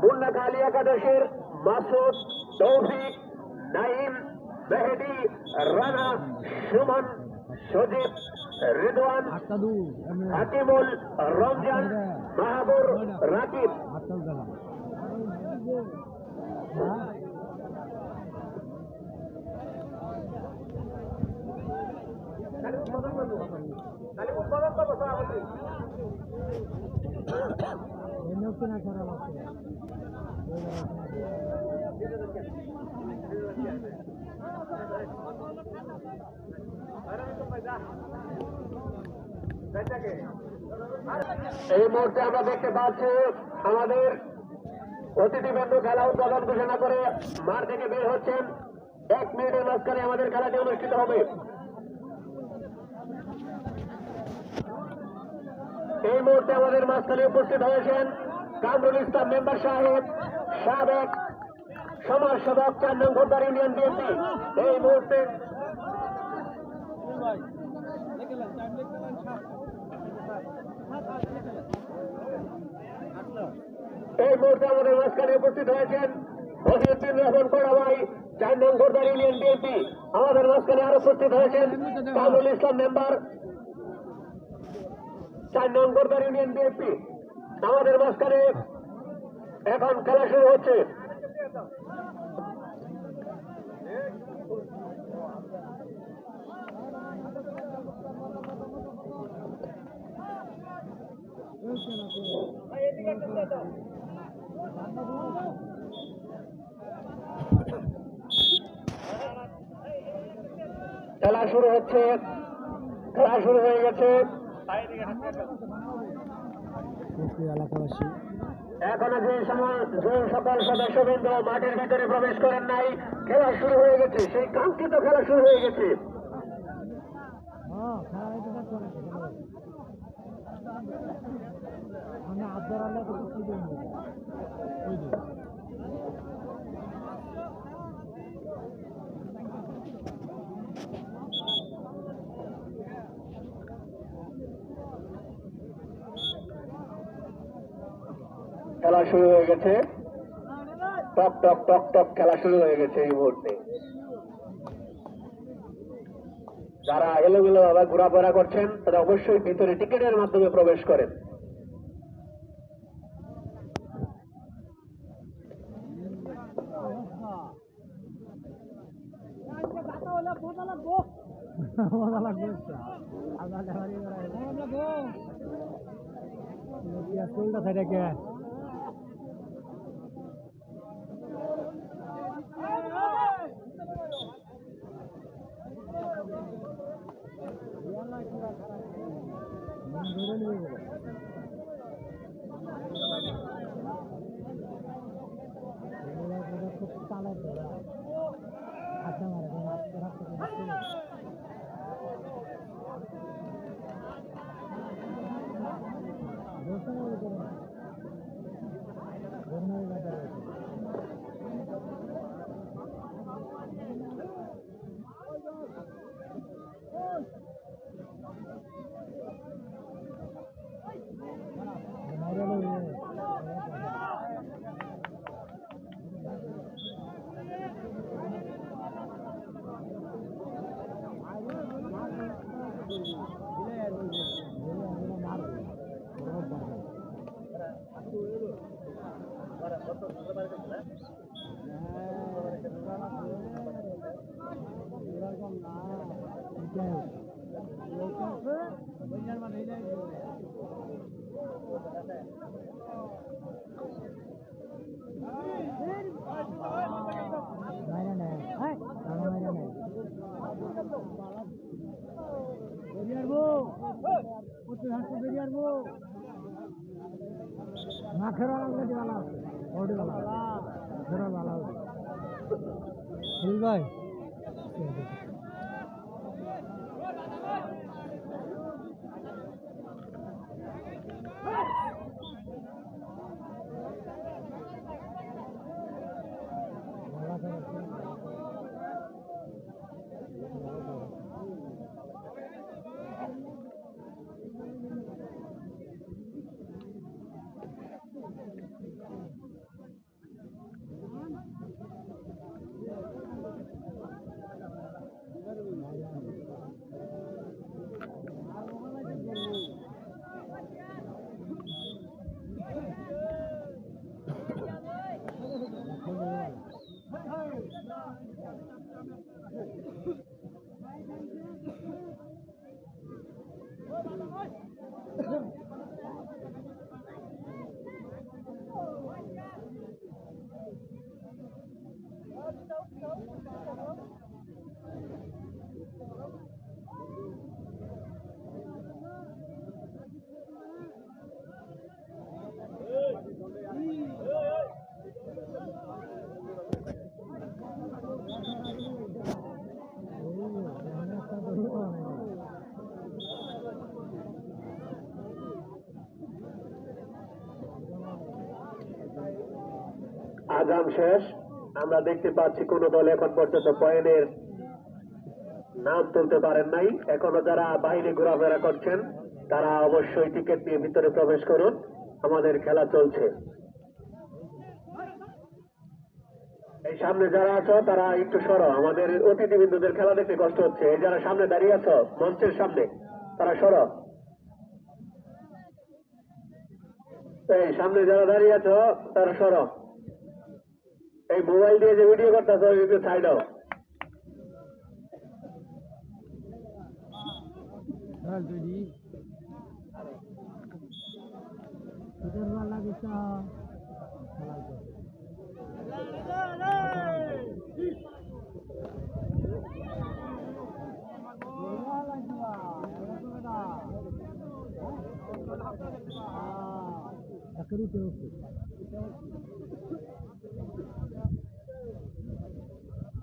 মুন্নাখালী একাদশের মাসুদ, তৌফিক, নাইম, মেহেদি, রানা, সুমন, সজিব, রিদওয়ান, হাকিমুল, রমজান, মাহবুর, রাকিব। এই মুহূর্তে আমরা দেখতে পাচ্ছি আমাদের অতিথিবৃন্দ খেলা উদ্বোধন ঘোষণা করে মাঠ থেকে বের হচ্ছেন। 1 মিনিটের মাঝখানে আমাদের খেলাটি অনুষ্ঠিত হবে। এই মুহূর্তে আমাদের মাঝখানে উপস্থিত হয়েছেন কামরুল ইসলাম মেম্বার সাহেব, সাবেক সমাজ সেবক 4 নং ঘোড়দার ইউনিয়ন বিএনপি। এই মুহূর্তে আমাদের মাঝখানে উপস্থিত হয়েছেন মহিউদ্দিন রহমান কোড়াভাই, 4 নং ঘোড়দার ইউনিয়ন বিএনপি। আমাদের মাঝখানে আরো উপস্থিত হয়েছেন কামরুল ইসলাম মেম্বার, 4 নং ঘোড়দার ইউনিয়ন বিএনপি। আমাদের মাঝখানে এখন খেলা শুরু হচ্ছে। খেলা শুরু হচ্ছে, খেলা শুরু হয়ে গেছে। এখনো যে সকল সদস্যবৃন্দ মাঠের ভিতরে প্রবেশ করেন নাই, খেলা শুরু হয়ে গেছে। সেই কাঙ্ক্ষিত খেলা শুরু হয়ে গেছে। খেলা শুরু হয়ে গেছে, টক টক টক টক খেলা শুরু হয়ে গেছে এই মুহূর্তে। যারা এলোমেলো ভাবে ঘোরাফেরা করছেন তারা অবশ্যই ভিতরে টিকিটের মাধ্যমে প্রবেশ করেন। ভাই আগাম শেষ। আমরা দেখতে পাচ্ছি কোন দল এখন পর্যন্ত পয়েন্টের নাম তুলতে পারেন নাই। এখনো যারা বাইরে ঘোরাফেরা করছেন তারা অবশ্যই টিকিট নিয়ে ভিতরে প্রবেশ করুন, আমাদের খেলা চলছে। এই সামনে যারা আছো তারা একটু সরো, আমাদের অতিথিবৃন্দদের খেলা দেখতে কষ্ট হচ্ছে। এই যারা সামনে দাঁড়িয়ে আছো মঞ্চের সামনে তারা সরো। এই সামনে যারা দাঁড়িয়ে আছো তারা সরো। এই মোবাইল দিয়ে যে ভিডিও করতেছ একটু সাইড হও।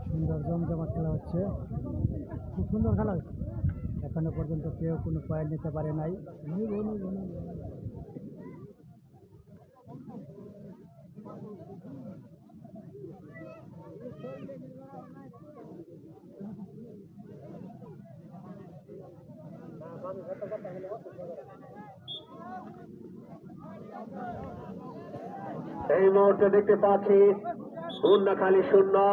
সুন্দর জমজমাট খেলা হচ্ছে, খুব সুন্দর খেলা হচ্ছে। এখনো পর্যন্ত কেউ কোনো পয়েন্ট নিতে পারে নাই। এই মুহূর্তে দেখতে পাচ্ছি মুন্নাখালী 0,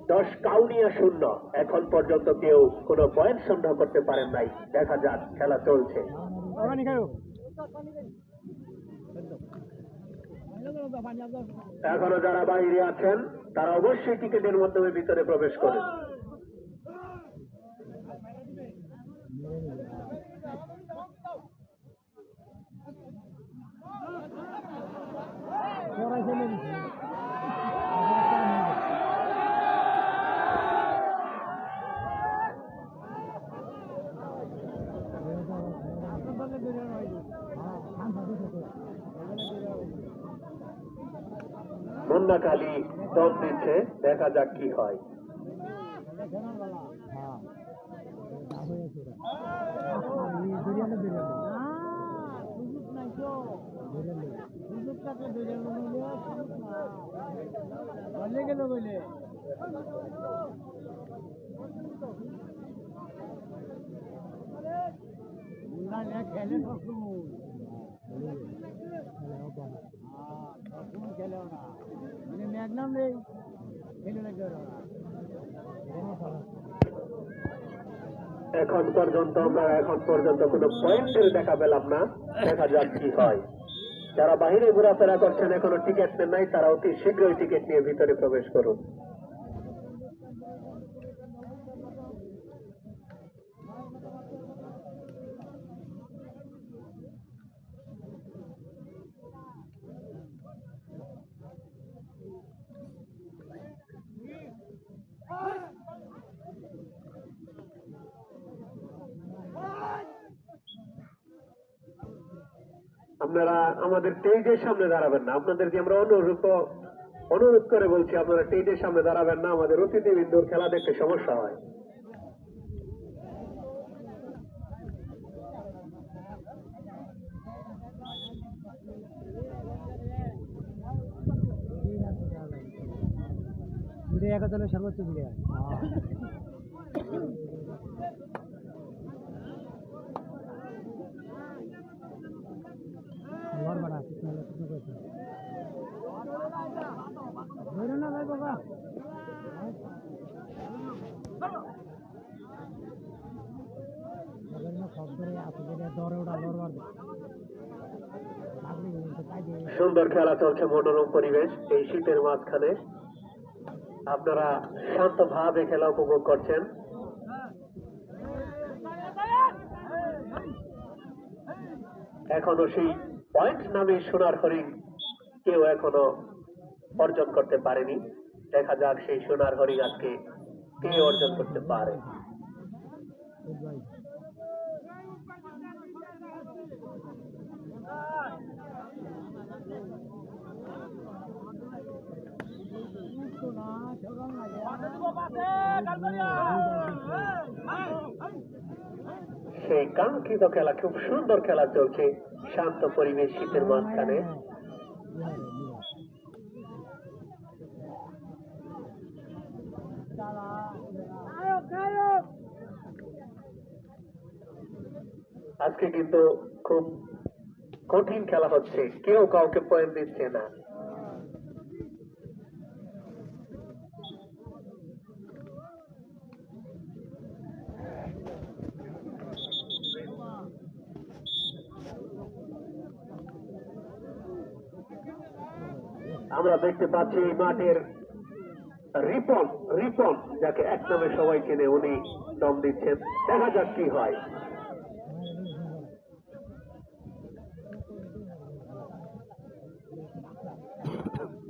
10 কাউনিয়া 0। এখন পর্যন্ত কেউ কোনো পয়েন্ট সংগ্রহ করতে পারেন নাই। দেখা যাক, খেলা চলছে। এখনো যারা বাইরে আছেন তারা অবশ্যই টিকিটের মাধ্যমে ভিতরে প্রবেশ করেন। মুন্নাখালী দম দিচ্ছে, দেখা যাক কি হয়। এখন পর্যন্ত কোনো পয়েন্টের দেখা পেলাম না। দেখা যাক কি হয়। যারা বাহিরে ঘোরাফেরা করছেন এখনো টিকিট নেন নাই, তারা অতি শীঘ্রই টিকিট নিয়ে ভিতরে প্রবেশ করুন। আপনারা আমাদের স্টেজের সামনে দাঁড়াবেন না, আপনাদেরকে আমরা অনুরোধ করে বলছি, আপনারা স্টেজের সামনে দাঁড়াবেন না, আমাদের অতিথিবৃন্দর খেলা দেখতে সমস্যা হয়। সর্বোচ্চ ভিড়ে না ভাই বাবা। সুন্দর খেলা চলছে, মনোরম পরিবেশ এই শীতের মাঝখানে। আপনারা শান্তভাবে খেলা উপভোগ করছেন। এখনো সেই পয়েন্ট নামে সোনার হরিণ কেউ এখনো অর্জন করতে পারেনি। দেখা যাক সেই সোনার হরিণ আজকে কে অর্জন করতে পারে। সেই কাঙ্ক্ষিত খেলা, খুব সুন্দর খেলা চলছে, শান্ত পরিবেশ শীতের মাঝখানে। আজকে কিন্তু খুব কঠিন খেলা হচ্ছে, কেউ কাউকে পয়েন্ট দিচ্ছে না। আমরা দেখতে পাচ্ছি এই মাঠের রিপন রিপন যাকে এক নামে সবাই চেনে, উনি দম দিচ্ছেন। দেখা যাক কি হয়।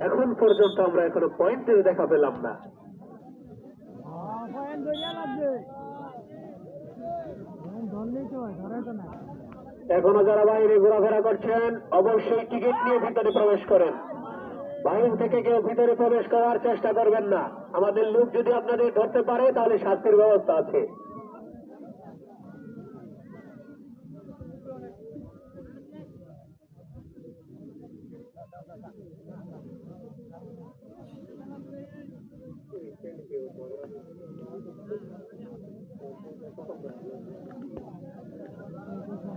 এখন পর্যন্ত আমরা এখনো পয়েন্টের দেখা পেলাম না। এখনো যারা বাইরে ঘোরাফেরা করছেন অবশ্যই টিকিট নিয়ে ভিতরে প্রবেশ করেন। বাইরে থেকে কেউ ভিতরে প্রবেশ করার চেষ্টা করবেন না। আমাদের লোক যদি আপনাদের ধরতে পারে তাহলে শাস্তির ব্যবস্থা আছে।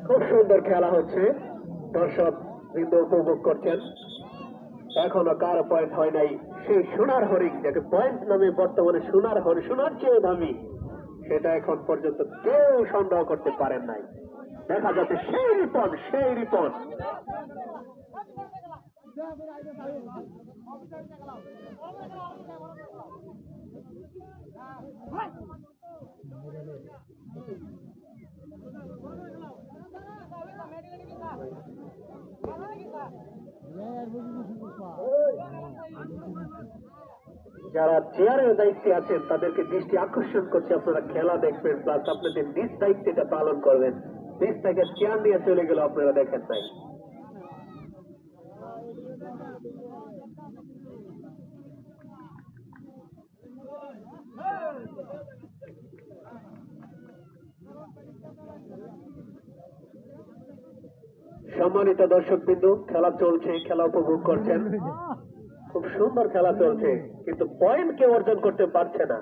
খুব সুন্দর খেলা হচ্ছে, দর্শক বৃন্দ উপভোগ করছেন। এখনো কারো পয়েন্ট হয় নাই। সেই সোনার হরিণ যাকে পয়েন্ট নামে বর্তমানে সোনার হরিণ, সোনার চেয়ে দামি, সেটা এখন পর্যন্ত কেউ সন্দেহ করতে পারেন নাই। দেখা যাচ্ছে সেই রিপন, সেই রিপন। যারা চেয়ারের দায়িত্বে আছেন তাদেরকে দৃষ্টি আকর্ষণ করছে, আপনারা খেলা দেখবেন, প্লাস আপনাদের নিজ দায়িত্বটা পালন করবেন। নিজ থেকে চেয়ার নিয়ে চলে গেল, আপনারা দেখেন নাই। সম্মানিত দর্শক বিন্দু, খেলা চলছে, খেলা উপভোগ করছেন। খুব সুন্দর খেলা চলছে, কিন্তু পয়েন্ট কেউ অর্জন করতে পারছে না।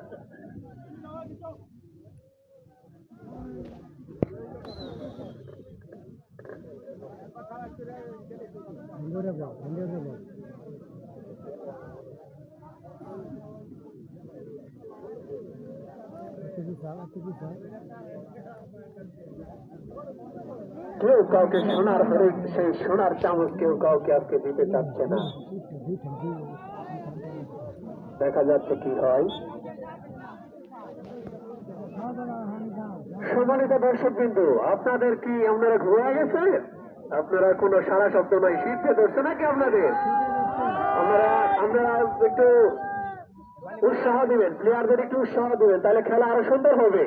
কেউ কাউকে সোনার হরিণ, সেই সোনার চামচ কেউ কাউকে আজকে দিতে চাচ্ছে না। দেখা যাচ্ছে কি হয়। সম্মানিত দর্শক বিন্দু, আপনাদের কি আপনারা ঘুরে গেছে? আপনারা কোনো সারা শব্দ নাই, শীতে ধরছে নাকি আপনাদের? আপনারা একটু উৎসাহ দিবেন, প্লেয়ারদের একটু উৎসাহ দিবেন, তাহলে খেলা আরো সুন্দর হবে।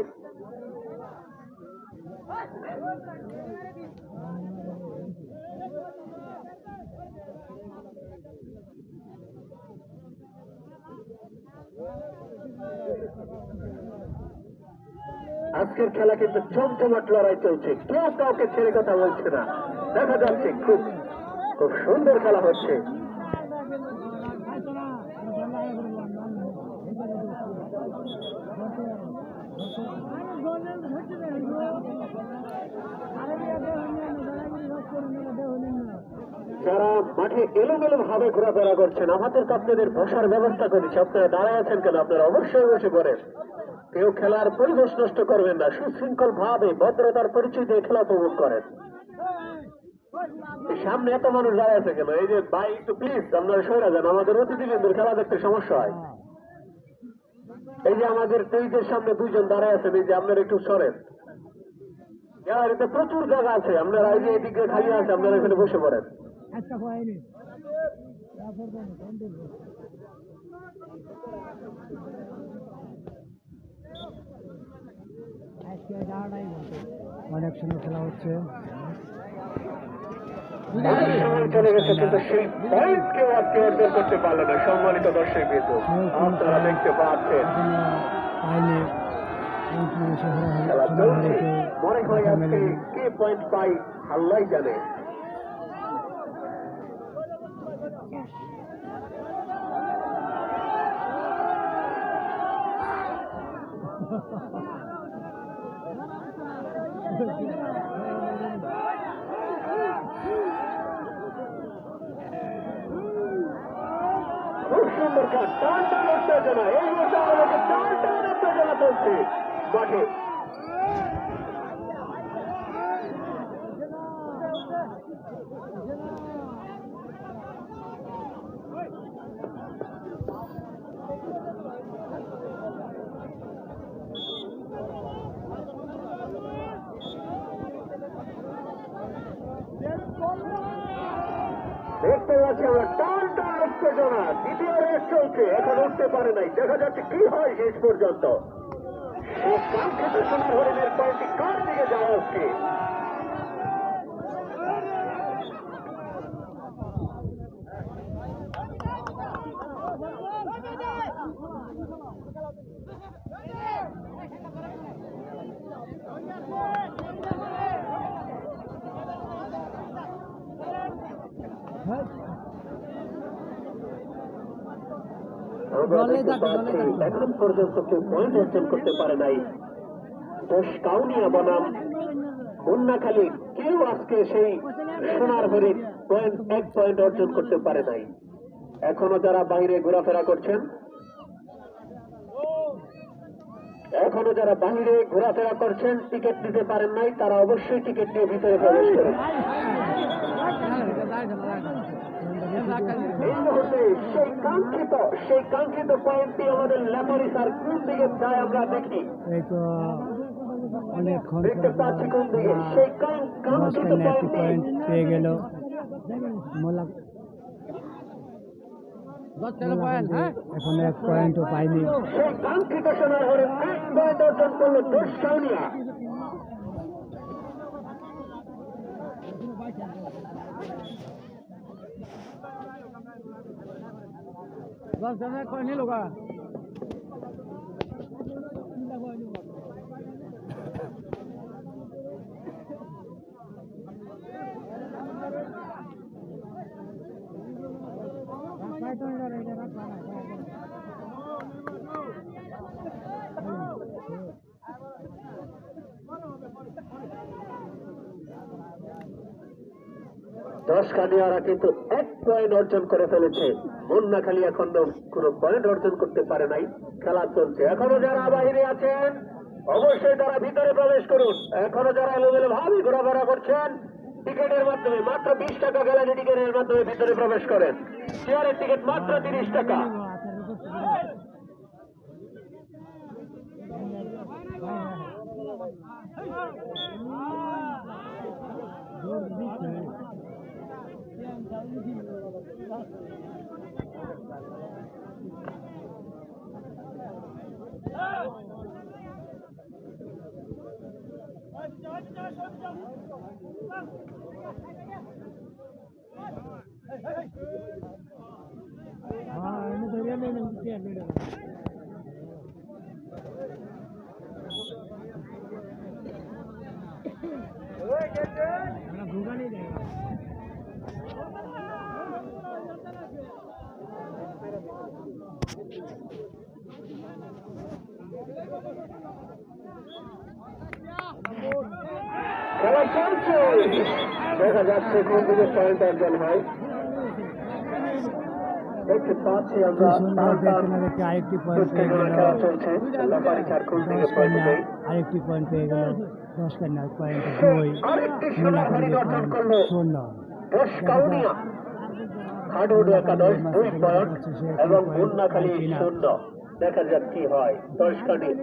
আজকের খেলা কিন্তু জমজমাট লড়াই চলছে, কেউ কাউকে ছেড়ে কথা বলছে না। দেখা যাচ্ছে খুব খুব সুন্দর খেলা হচ্ছে। যারা মাঠে এলোমেলো ভাবে ঘোরাফেরা করছেন, আমাদের আপনাদের বসার ব্যবস্থা করেছি। আপনারা দাঁড়ায় আছেন কেন? আপনারা অবশ্যই বসে পড়েন। কেউ খেলার পরিবেশ নষ্ট করবেন না, সুশৃঙ্খল ভাবে ভদ্রতার পরিচয় দিয়ে খেলা উপভোগ করেন। সামনে এত মানুষ দাঁড়ায় আছে কেন? এই যে ভাই একটু প্লিজ আপনারা সরে যান, আমাদের অতিথিবৃন্দের খেলা দেখতে সমস্যা হয়। এই যে আমাদের স্টেজের সামনে দুইজন দাঁড়ায় আছেন, এই যে আপনারা একটু সরেন। গ্যালারিতে প্রচুর জায়গা আছে, আপনারা এই যে এদিকে খালি আছে, আপনারা এখানে বসে পড়েন। অনেক সুন্দর খেলা হচ্ছে। চলে গেছে, কিন্তু সেই পয়েন্ট কেউ আজকে অর্জন করতে পারলো না। সম্মানিত দর্শক বিন্দু, আপনারা দেখতে পাচ্ছেন খেলা চলছে। মনে হয় আজকে কে পয়েন্ট পাই আল্লাহ জানে। সুন্দর খেলা, টান টান উত্তেজনা, এই মুহূর্তে আমাদেরকে টান টান উত্তেজনা চলছে মাঠে। দেখতে পাচ্ছি আমরা টান টান উত্তেজনা, দ্বিতীয় রেস চলছে, এখন উঠতে পারে নাই, দেখা যাচ্ছে কি হয় শেষ পর্যন্ত। সেই কাঙ্ক্ষিত সোনার হরিণের পয়েন্টটি কার দিকে যাওয়া উচিত? আমরা দেখতে পাচ্ছি এখন পর্যন্ত কেউ পয়েন্ট অর্জন করতে পারে নাই। কাউনিয়া বনাম মুন্নাখালী কেউ আজকে সেই সোনার হরিণ এক পয়েন্ট অর্জন করতে পারে নাই। এখনো যারা বাইরে ঘোরাফেরা করছেন, টিকিট নিতে পারেন নাই, তারা অবশ্যই টিকিট নিয়ে ভিতরে প্রবেশ করেন। এই মুহূর্তে সেই কাঙ্ক্ষিত পয়েন্টটি আমাদের লেফারি স্যার কোন দিকে যায় আমরা দেখি। দেখতে পাচ্ছি কোন দিকে সেই কাঙ্ক্ষিত পয়েন্ট পেয়ে গেল। এখন এক পয়েন্টও পাইনি। সেই কাঙ্ক্ষিত সোনার হরিণ এক পয়েন্ট অর্জন করলো দর্শাউনিয়া। দশকানিয়ারা কিন্তু এক পয়েন্ট অর্জন করে ফেলেছে, মুন্নাখালী এখন কোন পয়েন্ট অর্জন করতে পারে নাই। খেলা চলছে, এখনো যারা বাইরে আছেন অবশ্যই তারা ভিতরে প্রবেশ করুন। এখনো যারা এলোমেলো ভাবে ঘোরাফেরা করছেন, টিকিটের মাধ্যমে মাত্র 20 টাকা গ্যালারি টিকিটের মাধ্যমে ভিতরে প্রবেশ করেন। চেয়ারের টিকিট মাত্র 30 টাকা। খেলা চলছে, দেখা যাচ্ছে কোন দিকে পয়েন্ট অর্জন হয়। দেখতে পাচ্ছি আমরা আরেকটি পয়েন্ট পেয়ে গেল। আরেকটি পয়েন্ট পেয়ে গেল দশকানিয়া পয়েন্ট 2, মুন্নাখালী পয়েন্ট 0। হাডুডু একাদশ 2 পয়েন্ট এবং মুন্নাখালী 0। দেখা যাক কি হয়। দশকানিয়া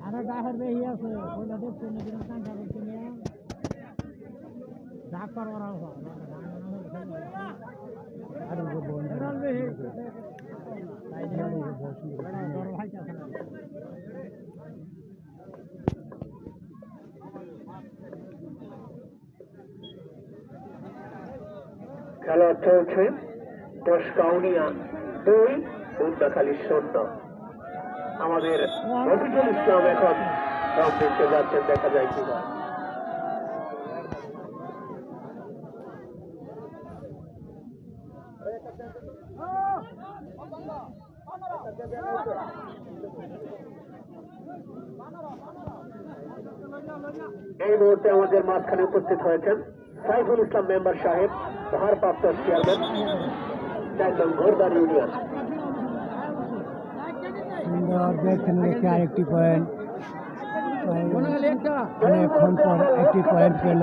আরে ডাহের বেহি আছে ওইটা দেখতে না দিন কাঁচা দেখতে নিয়ে ডাক করবার আছে আর ওই বন্ধ বেহি তাই দিয়ে বড় ভাই আছে। খেলা চলছে, দশকাউনিয়া 2, মুন্নাখালী 0। আমাদের রফিকুল ইসলাম এখন সব দেখতে যাচ্ছেন, দেখা যায় কি হয়। মুহূর্তে আমাদের মাঝখানে উপস্থিত হয়েছেন সাইফুল ইসলাম মেম্বার সাহেব, ভারপ্রাপ্ত চেয়ারম্যান, 4 নং ঘোরবাড়ি ইউনিয়ন। সুন্দর দেখছেন দেখতে আরেকটি পয়েন্ট, অনেকক্ষণ পর একটি পয়েন্ট পেল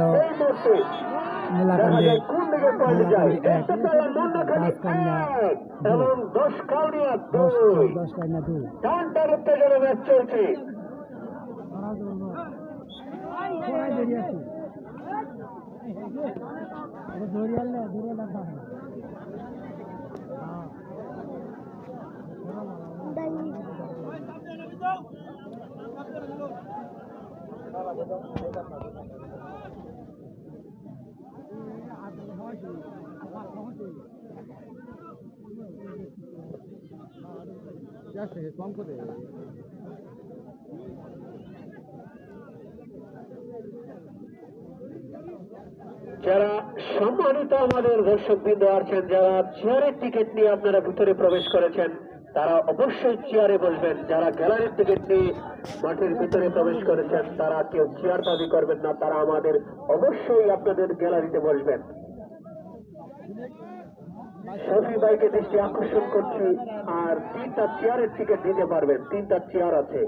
মোলাকান্দি। মোলাকান্দি 1, দশকান্যা 2। টানটার উত্তেজনা ম্যাচ চলছে। যারা সম্মানিত আমাদের দর্শকবৃন্দ আছেন, যারা চেয়ারের টিকিট নিয়ে আপনারা ভিতরে প্রবেশ করেছেন, তারা অবশ্যই চেয়ারে বসবেন। যারা গ্যালারির টিকিট নিয়ে মাঠের ভিতরে প্রবেশ করেছেন, তারা কেউ চেয়ার দাবি করবেন না, তারা আমাদের অবশ্যই আপনাদের গ্যালারিতে বসবেন। শফি ভাইকে দৃষ্টি আকর্ষণ করছি, আর 3টা চেয়ারের টিকিট দিতে পারবেন, 3টা চেয়ার আছে।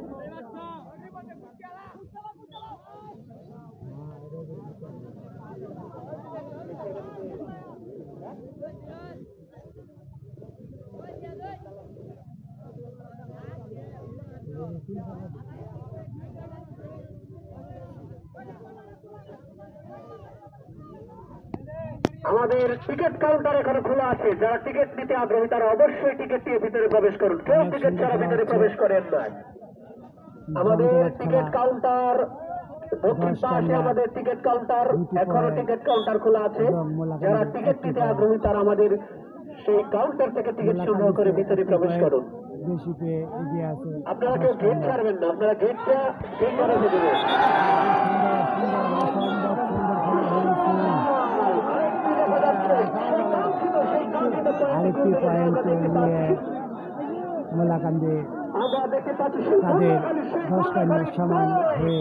আমাদের টিকিট কাউন্টার এখানে খোলা আছে। যারা টিকিট নিতে আগ্রহী তারা অবশ্যই টিকিট নিয়ে ভিতরে প্রবেশ করুন, কেউ টিকিট ছাড়া ভিতরে প্রবেশ করেন না। আমাদের টিকিট কাউন্টার দক্ষিণ পাশে আমাদের টিকিট কাউন্টার, এখনো টিকিট কাউন্টার খোলা আছে। যারা টিকিট নিতে আগ্রহী তারা আমাদের সেই কাউন্টার থেকে টিকিট সংগ্রহ করে ভিতরে প্রবেশ করুন। আপনারা কেউ গেট ছাড়বেন না, আপনারা গেটটা ঠিক করে দেবেন। আরেকটি পয়েন্ট নিয়ে মোলাকান্দি তাদের 10 সমান হয়ে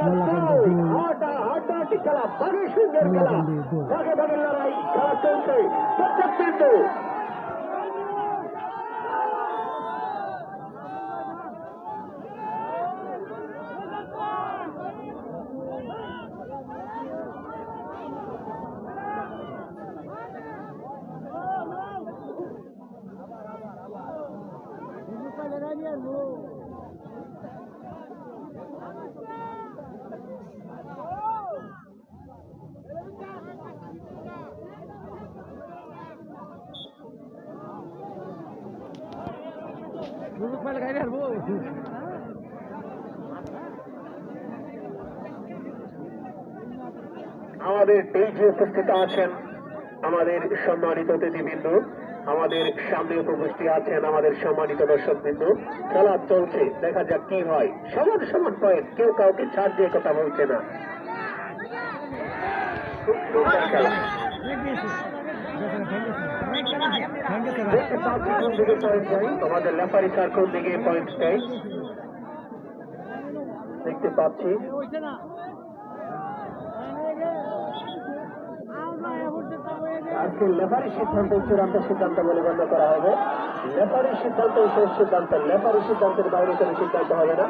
মোলাকান্দি 2, মোলাকান্দি 2। আমাদের পেজে উপস্থিত আছেন আমাদের সম্মানিত অতিথিবৃন্দ, আমাদের সামনে উপস্থিত আছেন আমাদের সম্মানিত দর্শকবৃন্দ। খেলা চলছে, দেখা যাক কি হয়। সমান সমান পয়েন্ট, কেউ কাউকে ছাড় দিয়ে কথা বলছে না। খেলা কোন দিকে পয়েন্ট চাই, তোমাদের লেফারি স্যার কোন দিকে পয়েন্ট চাই দেখতে পাচ্ছি। আজকে লেফারির সিদ্ধান্ত চূড়ান্ত সিদ্ধান্ত বলে গণ্য করা হবে। লেফারির সিদ্ধান্ত শেষ সিদ্ধান্ত, লেফারির সিদ্ধান্তের বাইরে কোনো সিদ্ধান্ত হবে না।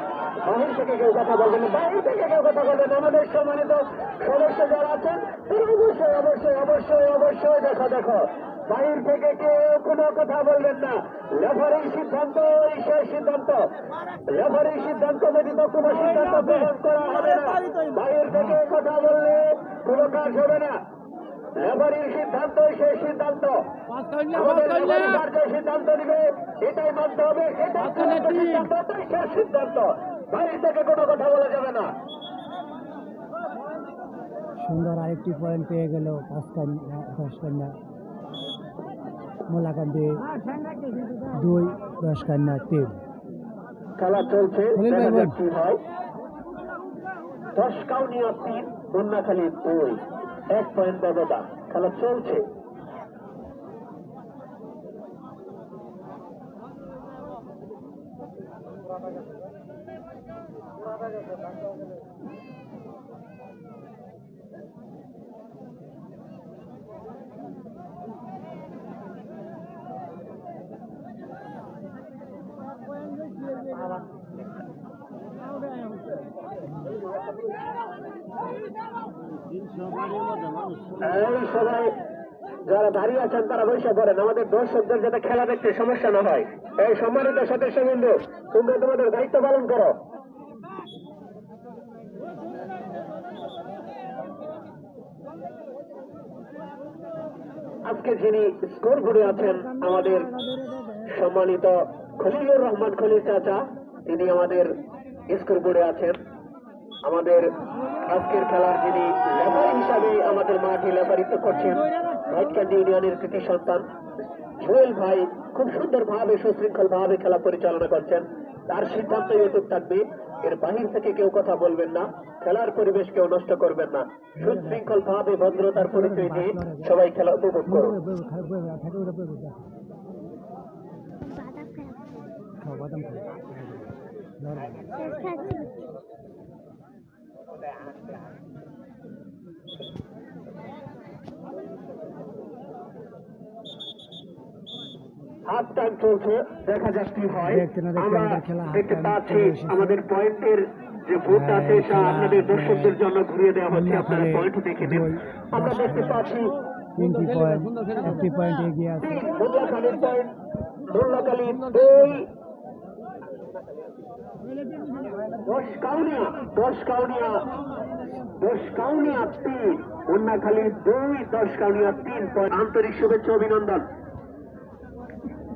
বাহির থেকে কেউ কথা বলবেন না, বাইরে থেকে কেউ কথা বলবেন। আমাদের সম্মানিত সদস্য যারা আছেন তারা অবশ্যই অবশ্যই অবশ্যই অবশ্যই দেখো বাইর থেকে কেউ কোনো কথা বলবেন না। লেফারির সিদ্ধান্ত শেষ সিদ্ধান্ত, লেফারির সিদ্ধান্ত ব্যতীত কোনো সিদ্ধান্ত গ্রহণ করা হবে না। বাইর থেকে কথা বললে কোনো কাজ হবে না। লেফারির সিদ্ধান্ত শেষ সিদ্ধান্ত, আমাদের লেফারি সিদ্ধান্ত দিবে এটাই মানতে হবে, এটাই সিদ্ধান্ত, এটাই শেষ সিদ্ধান্ত। বাইরে থেকে কোনো কথা বলা যাবে না। সুন্দর আরেকটি পয়েন্ট পেয়ে গেল 10 মোলাকান্দি 2, 10 খেলা চলছে, দেখা যাক কি হয়। 10 কাউনিয়া 3, বন্যাখালী 2, 1 পয়েন্ট ব্যবধান। খেলা চলছে। এই সবাই যারা দাঁড়িয়ে আছেন তারা বসে পড়েন, আমাদের দর্শকদের যাতে খেলা দেখতে সমস্যা না হয়। এই সম্মানিত সদস্যবৃন্দ, তোমরা তোমাদের দায়িত্ব পালন করো। আজকে যিনি স্কোর বোর্ডে আছেন আমাদের সম্মানিত খলিলুর রহমান খলিল চাচা, তিনি আমাদের স্কোর বোর্ডে আছেন। আমাদের আজকের খেলার যিনি লেফারি হিসাবে আমাদের মাঠে লেফারিত্ব করছেন ভাইটকান্দি ইউনিয়নের কৃতি সন্তান জুয়েল ভাই, খুব সুন্দর ভাবে সুশৃঙ্খল ভাবে খেলা পরিচালনা করছেন। তার সিদ্ধান্তই অটুট থাকবে, এর বাহির থেকে কেউ কথা বলবেন না, খেলার পরিবেশ কেউ নষ্ট করবেন না, সুশৃঙ্খল ভাবে ভদ্রতার পরিচয় দিয়ে সবাই খেলা উপভোগ করুন। হাফ টাইম চলছে, দেখা যাক কি হয়। আমরা দেখতে পাচ্ছি আমাদের পয়েন্টের যে বোর্ডটা আছে সেটা আপনাদের দর্শকদের জন্য ঘুরিয়ে দেওয়া হচ্ছে, আপনারা পয়েন্ট দেখে নিন। আমরা দেখতে পাচ্ছি একটি পয়েন্ট এগিয়ে আছে। মোল্লাখালীর পয়েন্ট, মোল্লাখালী 2, 10 কাউনিয়া 3, মোল্লাখালী 2, 10 কাউনিয়া 3 পয়েন্ট। আন্তরিক শুভেচ্ছা অভিনন্দন।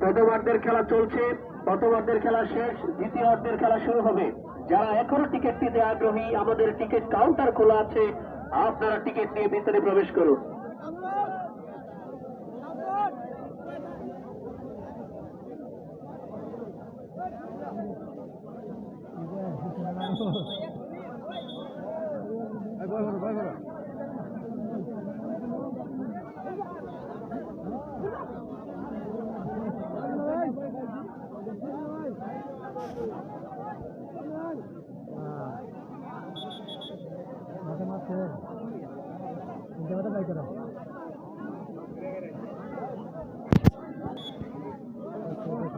প্রথমার্ধের খেলা চলছে, প্রথমার্ধের খেলা শেষ, দ্বিতীয় অর্ধের খেলা শুরু হবে। যারা এখনো টিকিট নিতে আগ্রহী, আমাদের টিকিট কাউন্টার খোলা আছে, আপনারা টিকিট নিয়ে ভিতরে প্রবেশ করুন।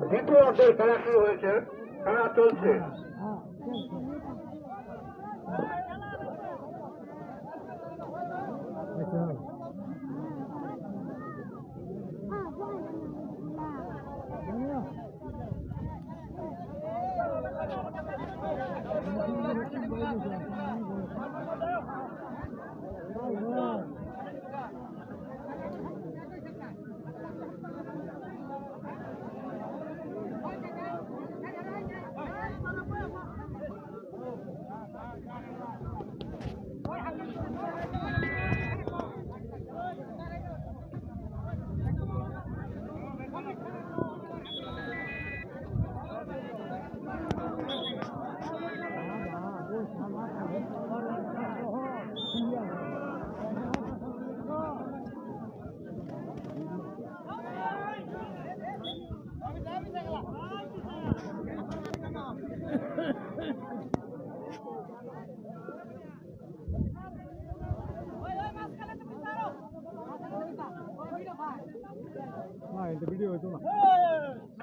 দ্বিতীয় অর্ধের খেলা শুরু হয়েছে, খেলা চলছে।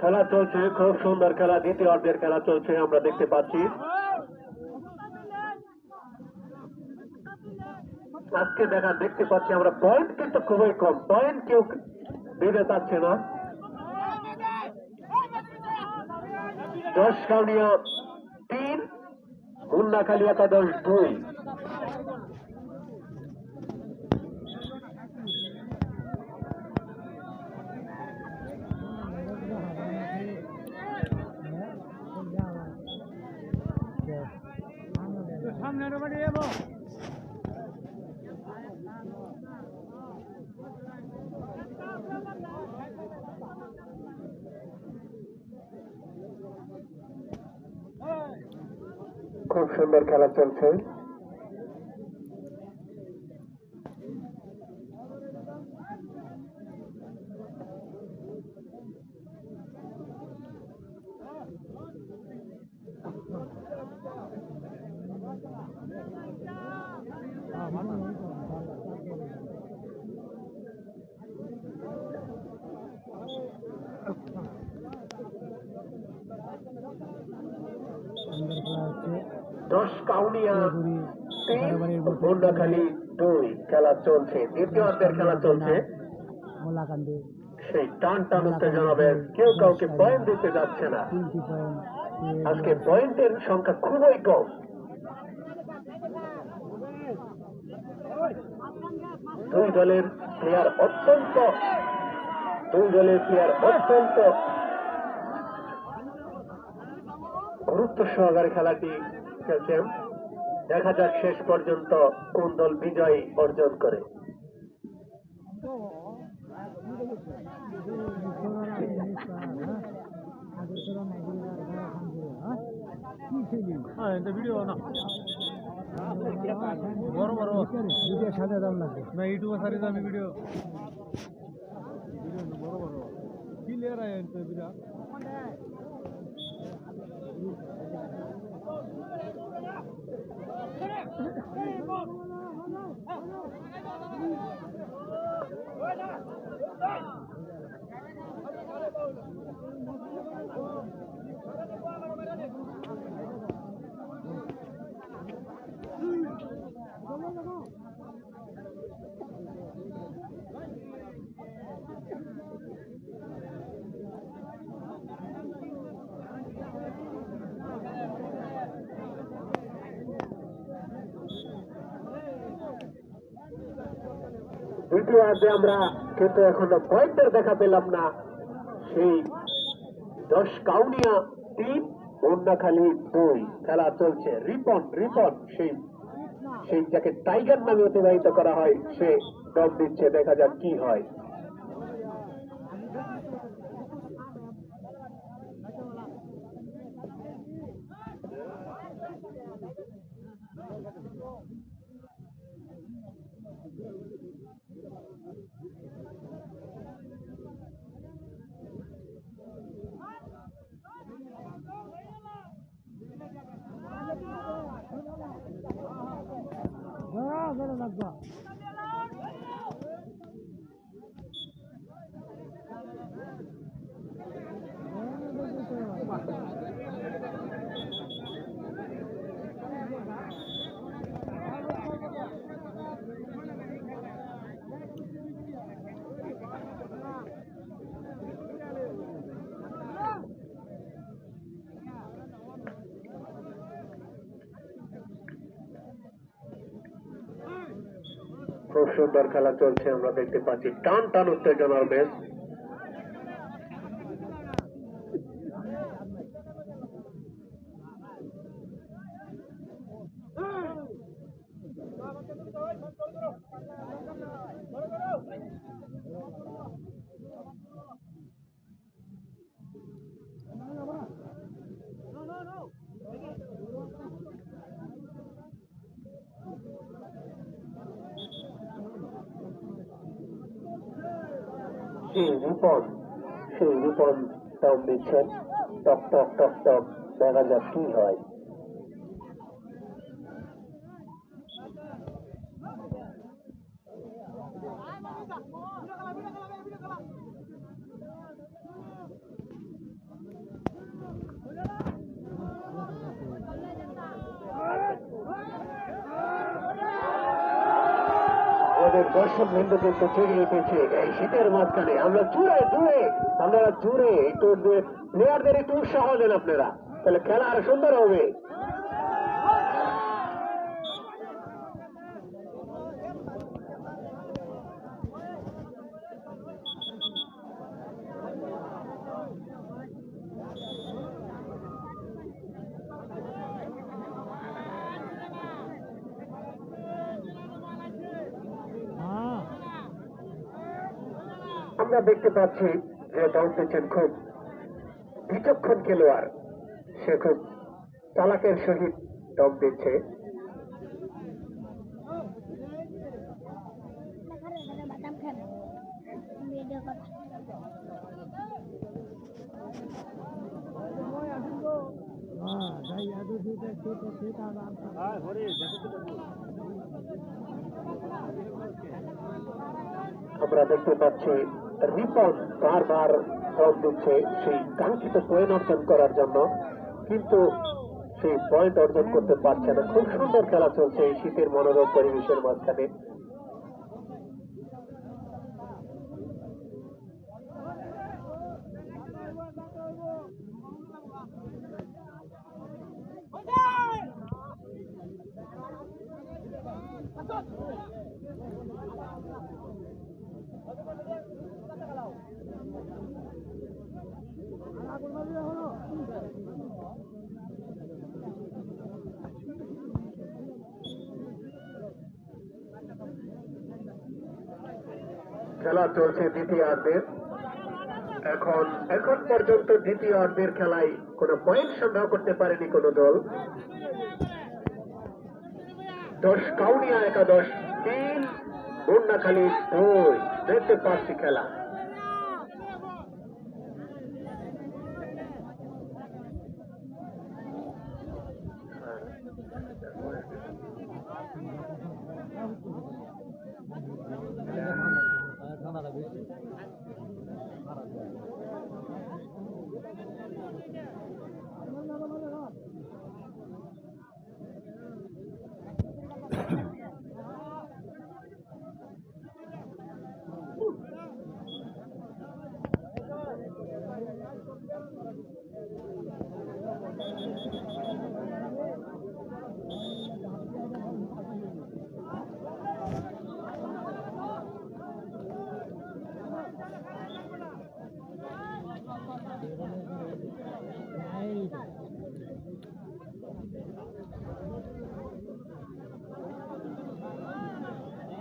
খেলা চলছে, খুব সুন্দর খেলা, দ্বিতীয় অর্ধের খেলা চলছে, আমরা দেখতে পাচ্ছি। আজকে দেখতে পাচ্ছি আমরা পয়েন্ট কিন্তু খুবই কম, পয়েন্ট কেউ দিতে পারছে না। 10 কাউনিয়া 3, মুন্নাখালী একাদশ 2। খুব সুন্দর খেলা চলছে। সুন্দর খেলা হচ্ছে। 10 কাউনিয়া 3, মুন্নাখালী 2 খেলা চলছে, দ্বিতীয়ার্ধের খেলা চলছে। মোলাকান্দি সেই টান টান উত্তেজনা বেশ, কেউ কাউকে পয়েন্ট দিতে যাচ্ছে না। 3টি পয়েন্ট আজকে পয়েন্টের সংখ্যা খুবই কম। দুই দলের প্লেয়ার অত্যন্ত গুরুত্ব সহকারে খেলাটি খেলছেন। দেখা যাক শেষ পর্যন্ত কোন দল বিজয় অর্জন করে। ভিডিও সাজা দাম লাগবে না ইউটিউবে সারি দামি ভিডিও বড় বড় ক্লিয়ার আয় বিরাট দ্বিতীয়ার্ধে আমরা কিন্তু এখনো পয়েন্টের দেখা পেলাম না। সেই 10 কাউনিয়া 3 বন্যাখালী 2 খেলা চলছে। রিপন সেই যাকে টাইগার নামে অতিবাহিত করা হয়, সে দম দিচ্ছে। দেখা যাক কি হয়। খুব সুন্দর খেলা চলছে, আমরা দেখতে পাচ্ছি টান টান উত্তেজনার বেশ। সেই রিপন দম দিচ্ছেন। টক টক টক টক, দেখা যাক কি হয়। আমাদের দর্শক বৃন্দ কিন্তু ছড়িয়ে উঠেছে এই শীতের মাঝখানে। আমরা জুড়ে একটু প্লেয়ারদের একটু উৎসাহ দেন আপনারা, তাহলে খেলা আরো সুন্দর হবে। আমরা দেখতে পাচ্ছি যে দল দিচ্ছেন খুব বিচক্ষণ খেলোয়াড়, সে খুব চালাকের সহিত দম দিচ্ছে। আমরা দেখতে পাচ্ছি রিপন বারবার দম দিচ্ছে সেই কাঙ্ক্ষিত পয়েন্ট অর্জন করার জন্য, কিন্তু সেই পয়েন্ট অর্জন করতে পারছে না। খুব সুন্দর খেলা চলছে এই শীতের মনোরম পরিবেশের মাঝখানে। খেলা চলছে দ্বিতীয়ার্ধের। এখন পর্যন্ত দ্বিতীয়ার্ধের খেলায় কোন পয়েন্ট সংগ্রহ করতে পারেনি কোন দল। 10 কাউনিয়া একাদশ 3, বন্যাখালী 2। দেখতে পাচ্ছি খেলা।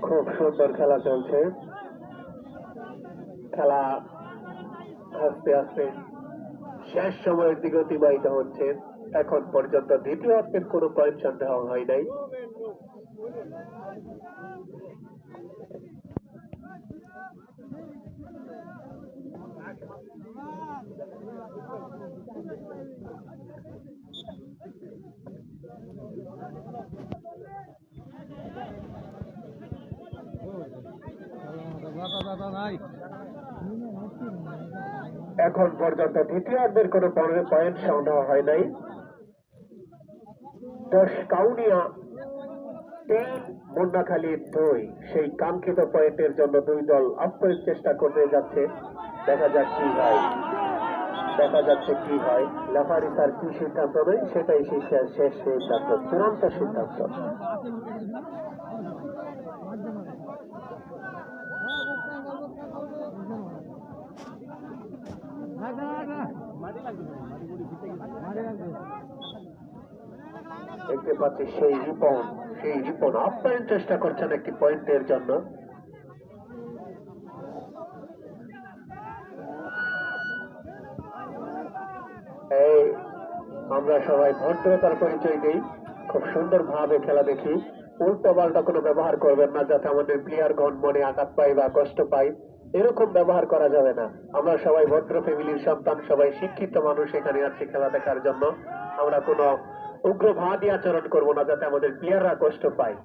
খুব সুন্দর খেলা চলছে। খেলা আস্তে আস্তে শেষ সময়ের দিকে অতিবাহিত হচ্ছে। এখন পর্যন্ত দ্বিতীয়ার্ধের কোনো পয়েন্ট সংগ্রহ হয় নাই। এখন পর্যন্ত দ্বিতীয়ার্ধের কোনো পয়েন্ট সংগ্রহ হয় নাই। 10 কাউনিয়া 3, বন্যাখালী 2। সেই কাঙ্ক্ষিত পয়েন্টের জন্য দুই দল আপ্রাণ চেষ্টা করতে যাচ্ছে। দেখা যাক কি হয়, রেফারি স্যার কি সিদ্ধান্ত নেয় সেটাই শেষ সিদ্ধান্ত, চূড়ান্ত সিদ্ধান্ত। দেখতে পাচ্ছি সেই রিপন আপ্রাণ চেষ্টা করছেন একটি পয়েন্টের জন্য। আমরা সবাই ভদ্রতার পরিচয় দিই, খুব সুন্দর ভাবে খেলা দেখি। উল্টো পাল্টা কোনো ব্যবহার করবেন না, যাতে আমাদের প্লেয়ারগণ মনে আঘাত পায় বা কষ্ট পায়। এরকম ব্যবহার করা যাবে না। আমরা সবাই ভদ্র ফ্যামিলির সন্তান, সবাই শিক্ষিত মানুষ এখানে আসছি খেলা দেখার জন্য। আমরা কোনো উগ্রবাদী আচরণ করবো না, যাতে আমাদের প্লেয়াররা কষ্ট পায়।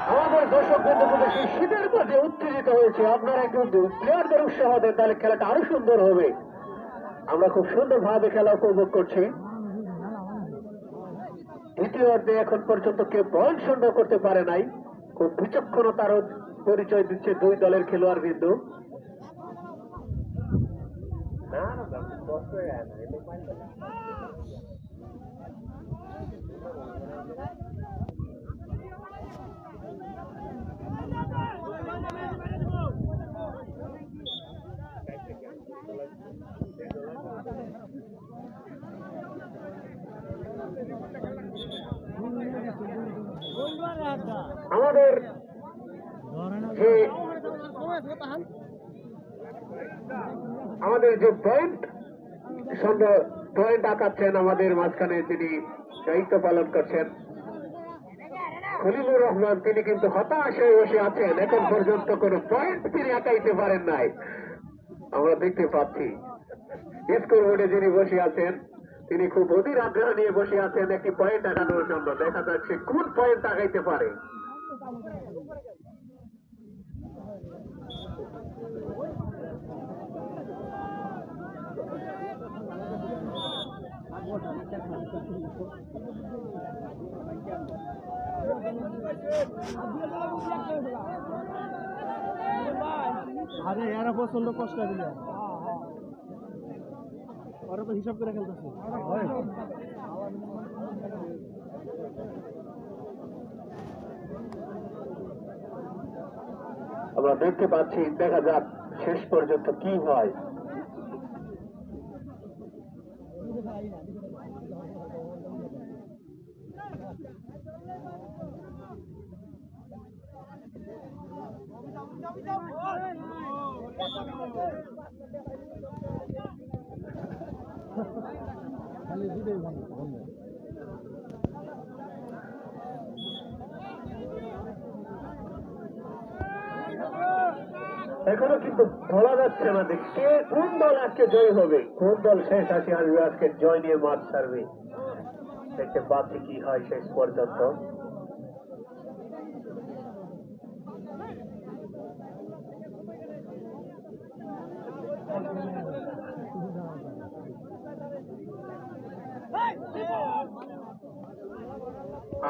আমাদের দর্শক বন্ধুদের সেই শীতের মধ্যে উত্তেজিত হয়েছে। আপনারা কিন্তু প্লেয়ারদের উৎসাহ দেন, তাহলে খেলাটা আরো সুন্দর হবে। আমরা খুব সুন্দর ভাবে খেলা উপভোগ করছি। দ্বিতীয়ার্ধে এখন পর্যন্ত কেউ পয়েন্ট সংগ্রহ করতে পারে নাই। খুব বিচক্ষণতার পরিচয় দিচ্ছে দুই দলের খেলোয়াড় বিন্দু। আমাদের যে পয়েন্ট আঁকাচ্ছেন আমাদের মাঝখানে তিনি দায়িত্ব পালন করছেন খলিলুর রহমান, তিনি কিন্তু হতাশ হয়ে বসে আছেন। এখন পর্যন্ত কোন পয়েন্ট তিনি আঁকাইতে পারেন নাই। আমরা দেখতে পাচ্ছি স্কোর বোর্ডে যিনি বসে আছেন তিনি খুব অধীর আগ্রহ নিয়ে বসে আছেন একটি পয়েন্ট আঁকানোর জন্য। দেখা যাচ্ছে কোন পয়েন্ট আঁকাইতে পারে। আরে এরা প্রচন্ড কষ্ট দিল, ওরা তো হিসাব করে খেলতেছে। আমরা দেখতে পাচ্ছি, দেখা যাক শেষ পর্যন্ত কি হয়। এখনো কিন্তু বলা যাচ্ছে না যে কে কোন দল আজকে জয় হবে, কোন দল শেষ আসে আসবে আজকে জয় নিয়ে মাঠ ছাড়বে। দেখতে পাচ্ছি কি হয় শেষ পর্যন্ত।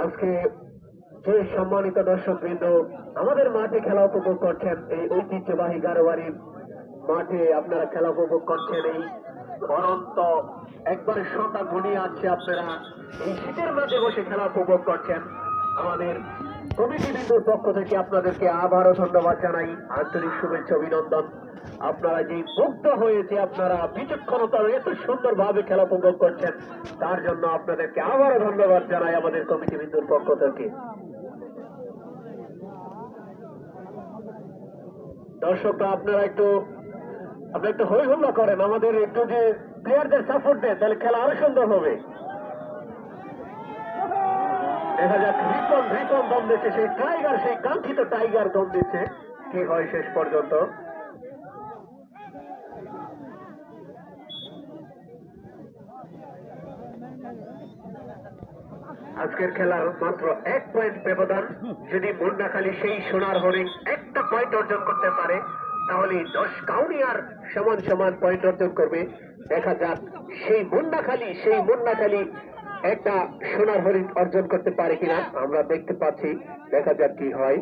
আজকে যে সম্মানিত দর্শকবৃন্দ আমাদের মাঠে খেলা উপভোগ করছেন, এই ঐতিহ্যবাহী গারোয়ারির মাঠে আপনারা খেলা উপভোগ করছেন, এই অনন্ত একবার সন্ধ্যা ঘনিয়ে আসছে, আপনারা এই শীতের মাঠে বসে খেলা উপভোগ করছেন। আমাদের কমিটি বিন্দুর পক্ষ থেকে আপনাদেরকে আবারও ধন্যবাদ জানাই, আন্তরিক শুভেচ্ছা অভিনন্দন। আপনারা যে মুগ্ধ হয়েছে, আপনারা বিচক্ষণতার এত সুন্দরভাবে খেলা উপভোগ করছেন, তার জন্য আপনাদেরকে আবারও ধন্যবাদ জানাই আমাদের কমিটি বিন্দুর পক্ষ থেকে। দর্শকরা আপনারা একটু হই হল্লা করেন, আমাদের একটু যে প্লেয়ারদের সাপোর্ট দেন, তাহলে খেলা আরো সুন্দর হবে। দেখা যাক রিপন দম দিচ্ছে, সেই কাঙ্ক্ষিত টাইগার দম দিচ্ছে, কি হয় শেষ পর্যন্ত। আজকের খেলার মাত্র 1 পয়েন্ট ব্যবধান। যদি মুন্ডাখালী সেই সোনার হরিণ একটা পয়েন্ট অর্জন করতে পারে, তাহলে 10 কাউনিয়ার সমান সমান পয়েন্ট অর্জন করবে। দেখা যাক সেই মুন্ডাখালী একটা সোনার হরিণ অর্জন করতে পারে কিনা, আমরা দেখতে পাচ্ছি। দেখা যাক কি হয়।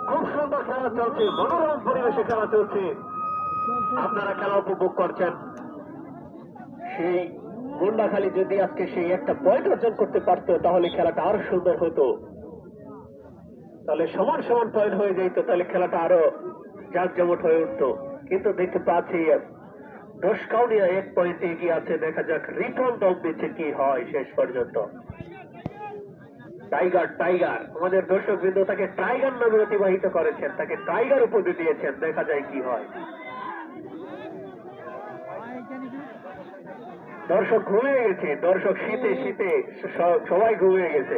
খুব সুন্দর খেলা চলছে, মনোরম পরিবেশে খেলা চলছে, আপনারা খেলা উপভোগ করছেন। সেই মুন্ডাখালী যদি আজকে সেই একটা পয়েন্ট অর্জন করতে পারত, তাহলে খেলাটা আরো সুন্দর হতো, তাহলে সমান সমান পয়েন্ট হয়ে যেত, তাহলে খেলাটা আরো জাঁকজমট হয়ে উঠতো। কিন্তু দেখতে পাচ্ছি 10 কাউনিয়া 1 পয়েন্ট এগিয়ে আছে। দেখা যাক রিপন দল দিচ্ছে, কি হয় শেষ পর্যন্ত। টাইগার আমাদের দর্শকবৃন্দ তাকে টাইগার নামে অতিবাহিত করেছেন, তাকে টাইগার উপাধি দিয়েছেন। দেখা যায় কি হয়। দর্শক ঘুমিয়ে গেছে, দর্শক শীতে সবাই ঘুমিয়ে গেছে।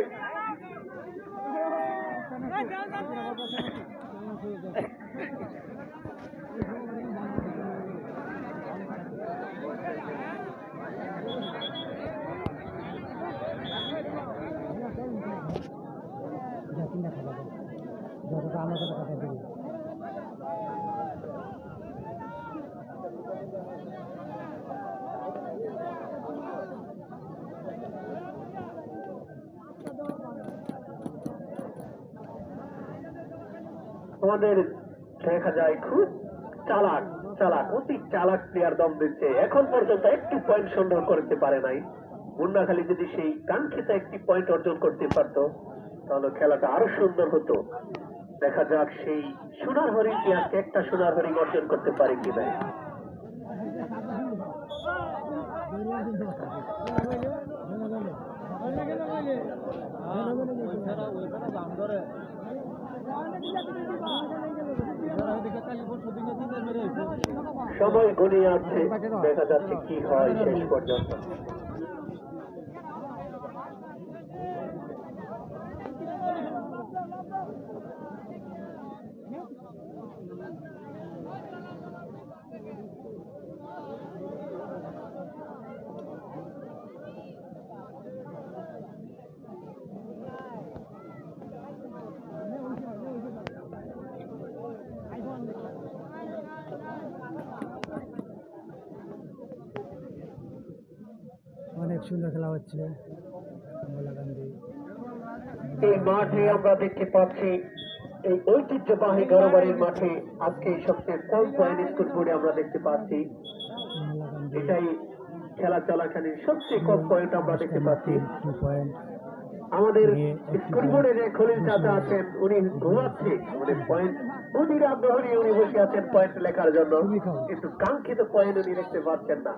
আমাদের দেখা যায় খুব চালাক চালাক অতি চালাক প্লেয়ার দম দিচ্ছে, এখন পর্যন্ত একটি পয়েন্ট সংগ্রহ করতে পারে নাই। মুন্নাখালী যদি সেই কাঙ্ক্ষিত একটি পয়েন্ট অর্জন করতে পারত তাহলে খেলাটা আরো সুন্দর হতো। দেখা যাক সেই সোনার হরিণটি আজকে একটা সোনার হরিণ অর্জন করতে পারে কিনা। সময় গড়িয়ে আসছে, দেখা যাচ্ছে কি হয় শেষ পর্যন্ত। অনেক সুন্দর খেলা হচ্ছে মোল্লাকান্দি। এই মাঠে আমরা দেখতে পাচ্ছি এই ঐতিহ্যবাহী গড়বাড়ির মাঠে আজকে সবচেয়ে কম পয়েন্ট স্কোর বোর্ডে আমরা দেখতে পাচ্ছি। মোল্লাকান্দি এটাই খেলা চলাকালীন সবচেয়ে কম পয়েন্ট আমরা দেখতে পাচ্ছি। 2 পয়েন্ট। আমাদের স্কোর বোর্ডে যে খলিল চাচা আছেন উনি ঘুমাচ্ছে, মানে পয়েন্ট অধীর আগ্রহ নিয়ে উনি বসে আছেন পয়েন্ট লেখার জন্য, কিন্তু কাঙ্ক্ষিত পয়েন্ট উনি দেখতে পাচ্ছেন না।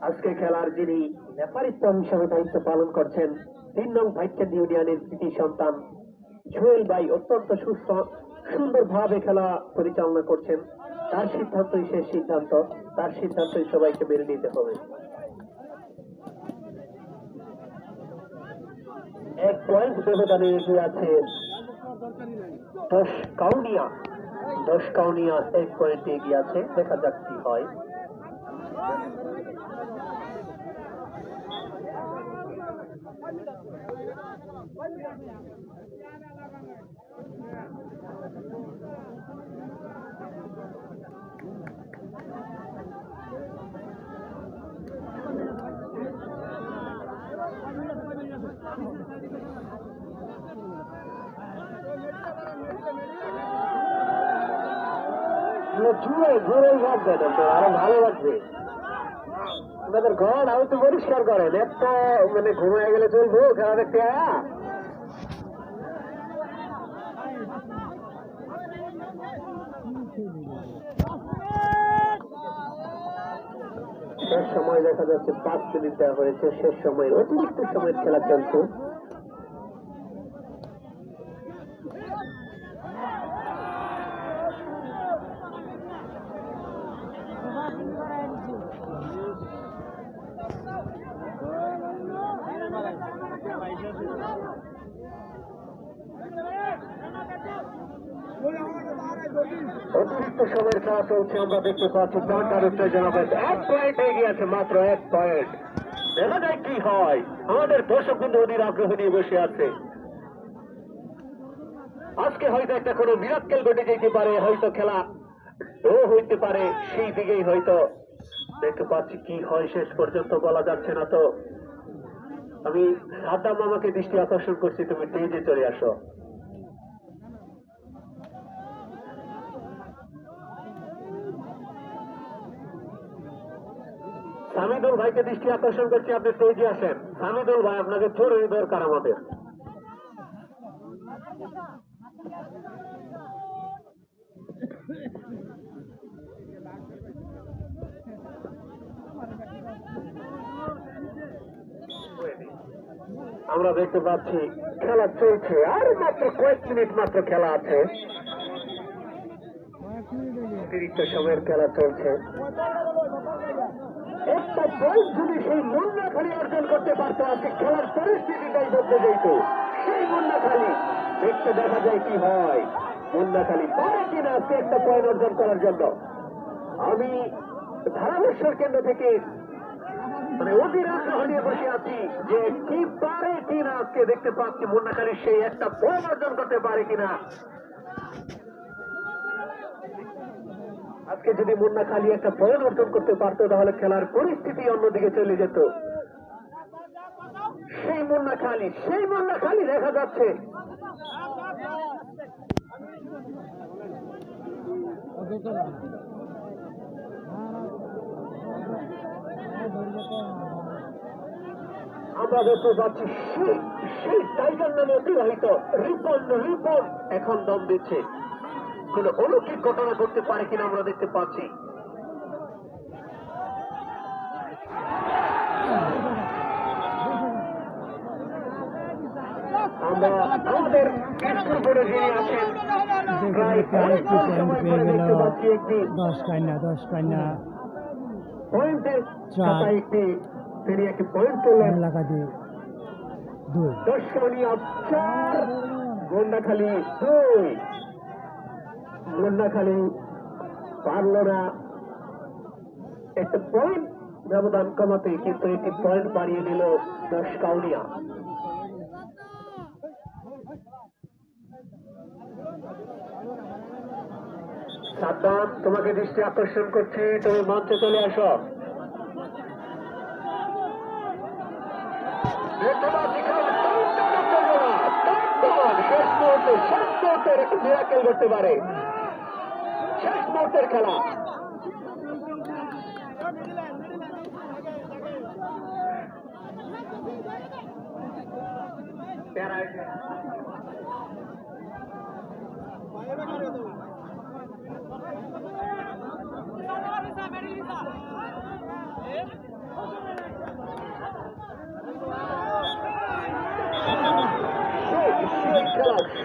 আজকে খেলার যিনি রেফারিত্ব হিসেবে দায়িত্ব পালন করছেন 3 নং ভাইচান্দ ইউনিয়নের কৃতি সন্তান জুয়েল ভাই অত্যন্ত সুস্থ সুন্দরভাবে খেলা পরিচালনা করছেন। তার সিদ্ধান্তই শেষ সিদ্ধান্ত, তার সিদ্ধান্তই সবাইকে মেনে নিতে হবে। 1 পয়েন্ট ব্যবধানে এগিয়ে আছে 10 কাউনিয়া। 10 কাউনিয়া 1 পয়েন্ট এগিয়ে আছে, দেখা যাক কি হয়। জোরেই ভাব দেন, আরো ভালো লাগবে। আপনাদের ঘর আরো তো পরিষ্কার করেন, একটা মানে ঘুমিয়ে গেলে চলবো খেলা দেখতে আয়া। শেষ সময় দেখা যাচ্ছে 5 মিনিট দেওয়া হয়েছে, শেষ সময়ের অতিরিক্ত সময়ের খেলা চলছে। অতিরিক্ত সময়ের খেলা চলছে, আমরা দেখতে পাচ্ছি চারটার উত্তেজনা হয়েছে। 1 পয়েন্ট এগিয়ে আছে, মাত্র 1 পয়েন্ট। দেখা যায় কি হয়। আমাদের দর্শক বন্ধু অধীর আগ্রহ নিয়ে বসে আছে। আজকে হয়তো একটা কোনো মিরাক্কেল ঘটে যেতে পারে, হয়তো খেলা ও হইতে পারে, সেই দিকেই হয়তো দেখতে পাচ্ছি কি হয় শেষ পর্যন্ত বলা যাচ্ছে না। তো আমি সাদ্দাম মামাকে দৃষ্টি আকর্ষণ করছি, তুমি তেজে চলে আসো। সামিদুল ভাইকে দৃষ্টি আকর্ষণ করছি, আপনি তেজে আসেন। সামিদুল ভাই, আপনাকে জরুরি দরকার আমাদের। আমরা দেখতে পাচ্ছি খেলা চলছে, আর মাত্র কয়েক মিনিট মাত্র খেলা আছে, অতিরিক্ত সময়ের খেলা চলছে। একটা পয়েন্ট যদি সেই মুন্নাখালী অর্জন করতে পারতো, আজকে খেলার পরিস্থিতিটাই বদলে যেত। সেই মুন্নাখালী দেখতে দেখা যায় কি হয়। মুন্নাখালী পারে কিনা আজকে একটা পয়েন্ট অর্জন করার জন্য। আমি ধারাবর্ষর কেন্দ্র থেকে মানে অধীর আগ্রহ নিয়ে বসে আছি যে কি পারে কিনা আজকে দেখতে পাচ্ছি মুন্নাখালী সেই একটা পয়েন্ট অর্জন করতে পারে কিনা। আজকে যদি মুন্নাখালী একটা পয়েন্ট অর্জন করতে পারতো তাহলে খেলার পরিস্থিতি অন্যদিকে চলে যেত। সেই সেই মুন্না খালি দেখা যাচ্ছে। আমরা দেখতে পাচ্ছি সেই টাইগার নামে অতিবাহিত রিপন এখন দম দিচ্ছে। কোন অলৌকিক ঘটনা করতে পারে কিনা আমরা দেখতে পাচ্ছি। আমরা আমাদের স্কুল বোর্ডে যিনি আছেন প্রায় আরেকটি পয়েন্ট পেয়ে গেল দেখতে পাচ্ছি একটি 10 কান্না পয়েন্টের চার। খাতায় তিনি একটি পয়েন্ট তুললেন। এলাকাতে 2 দর্শনীয় 4, গন্ডাখালী 2। গন্ডাখালী পারল না একটা পয়েন্ট ব্যবধান কমাতে, কিন্তু একটি পয়েন্ট বাড়িয়ে দিল দশকাউনিয়া। সাদ্দাম, তোমাকে দৃষ্টি আকর্ষণ করছি, তুমি মঞ্চে চলে আসো। শেষ মুহূর্তের একটু মিরাকেল করতে পারে। শেষ মুহূর্তের খেলা।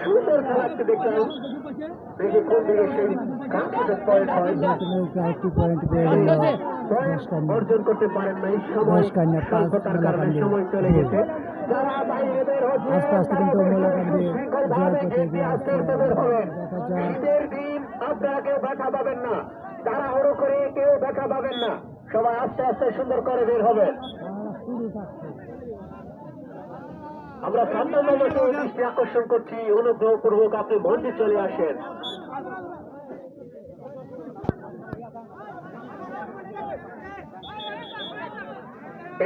সুন্দর খেলা একটু দেখলাম। দেখি কোন দিকে সেই কাঙ্ক্ষিত পয়েন্ট হয়। আরেকটি পয়েন্ট পেয়ে গেল 10 কান্না অর্জন করতে পারেন নাই, সময় 10 কান্না 5 স্বল্পতার কারণে সময় চলে গেছে। যারা বাইরে বের হচ্ছে আস্তে আস্তে কিন্তু মোলাকান্দি জয় পেতে এগিয়ে আসছে। বের হবেন। দেখা যায় ঈদের দিন আপনারা কেউ দেখা পাবেন না, তাড়াহুড়ো করে কেউ দেখা পাবেন না, সবাই আস্তে আস্তে সুন্দর করে বের হবেন। আমরা সান্তানবাবুকে দৃষ্টি আকর্ষণ করছি, অনুগ্রহপূর্বক আপনি মঞ্চে চলে আসেন।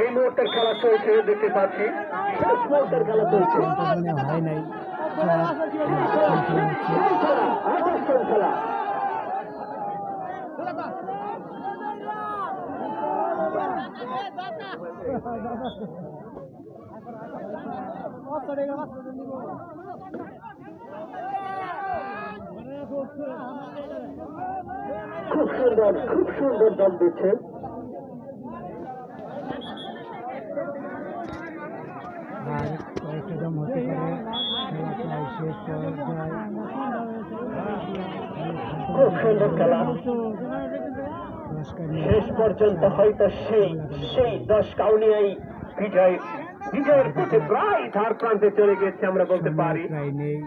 এই মুহূর্তের খেলা চলছে, দেখতে পাচ্ছি শেষ মুহূর্তের খেলা চলছে। মনে হয় নাই আকর্ষণ খেলা। খুব সুন্দর দম দিচ্ছে। আর কয়েকটা দম হতে পারে, খেলা প্রায় শেষ পর্যায়ে। খুব সুন্দর খেলা। 10 কান্না শেষ পর্যন্ত হয়তো সেই দশকাউনিয়াই বিজয়ের পথে প্রায় ধার প্রান্তে চলে গেছে, আমরা বলতে পারি। প্রায় নেই।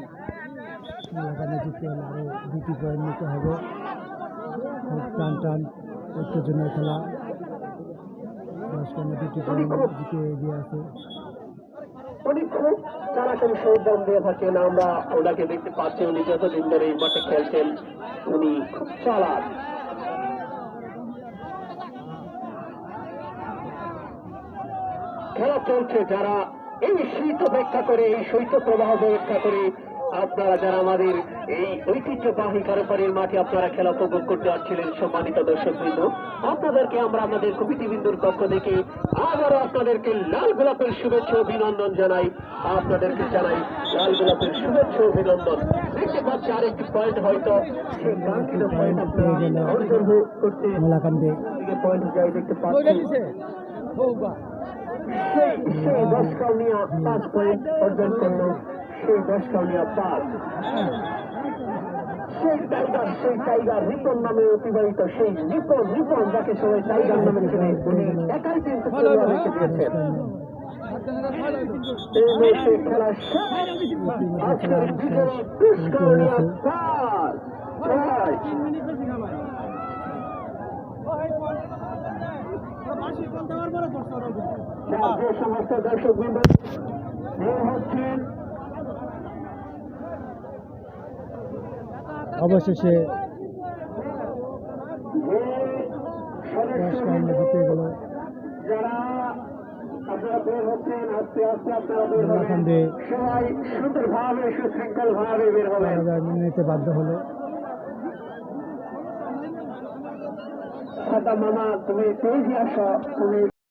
এলাকাতে জিততে হলে আরো 2টি পয়েন্ট নিতে হবে। খুব টান উত্তেজনার খেলা। 10 কান্না 2টি পয়েন্ট জিতে এগিয়ে আছে। উনি খুব চালাকের সহিত দম দিয়ে থাকেন, আমরা ওনাকে দেখতে পাচ্ছি। উনি যতদিন ধরে এই মাঠে খেলছেন উনি খুব চালাক। খেলা চলছে, যারা এই শীত অপেক্ষা করে, এই শৈত্য প্রবাহ অপেক্ষা করে, আপনারা যারা আমাদের এই ঐতিহ্যবাহী কারোপাড়ির মাঠে আপনারা খেলা উপভোগ করতে আসছিলেন, সম্মানিত দর্শকবৃন্দ, আপনাদেরকে আমরা আমাদের কমিটিবৃন্দুর পক্ষ থেকে আবারও আপনাদেরকে লাল গোলাপের শুভেচ্ছা অভিনন্দন জানাই। আপনাদেরকে জানাই লাল গোলাপের শুভেচ্ছা অভিনন্দন। দেখতে পাচ্ছি আরেকটি পয়েন্ট হয়তো সেই কাঙ্ক্ষিত পয়েন্ট আপনারা অর্জন করতে মোলাকান্দি পয়েন্ট যাই দেখতে পাচ্ছি। সেই দশকাউনিয়া 5 পয়েন্ট অর্জন করল। সেই দশকাউনিয়া 5। সেই টাইগার রিপন নামে অতিবাহিত, সেই রিপন যাকে সবাই টাইগার নামে চেনে, উনি একাই কিন্তু খেলোয়াড় রেখে দিয়েছেন। এই ম্যাচে খেলা শেষ। আজকের বিজয়ী দশকাউনিয়া 5। যে সমস্ত দর্শক বৃন্দ হচ্ছেন, অবশেষে যে 10 কান্না জিতে গেল। যারা আপনারা বের হচ্ছেন, আস্তে আস্তে আপনারা বের হবেন। কান্দে সবাই সুন্দরভাবে সুশৃঙ্খল ভাবে বের হবেন। মেনে নিতে বাধ্য হলো। সাদা মামা তুমি তেজি আসো, তুমি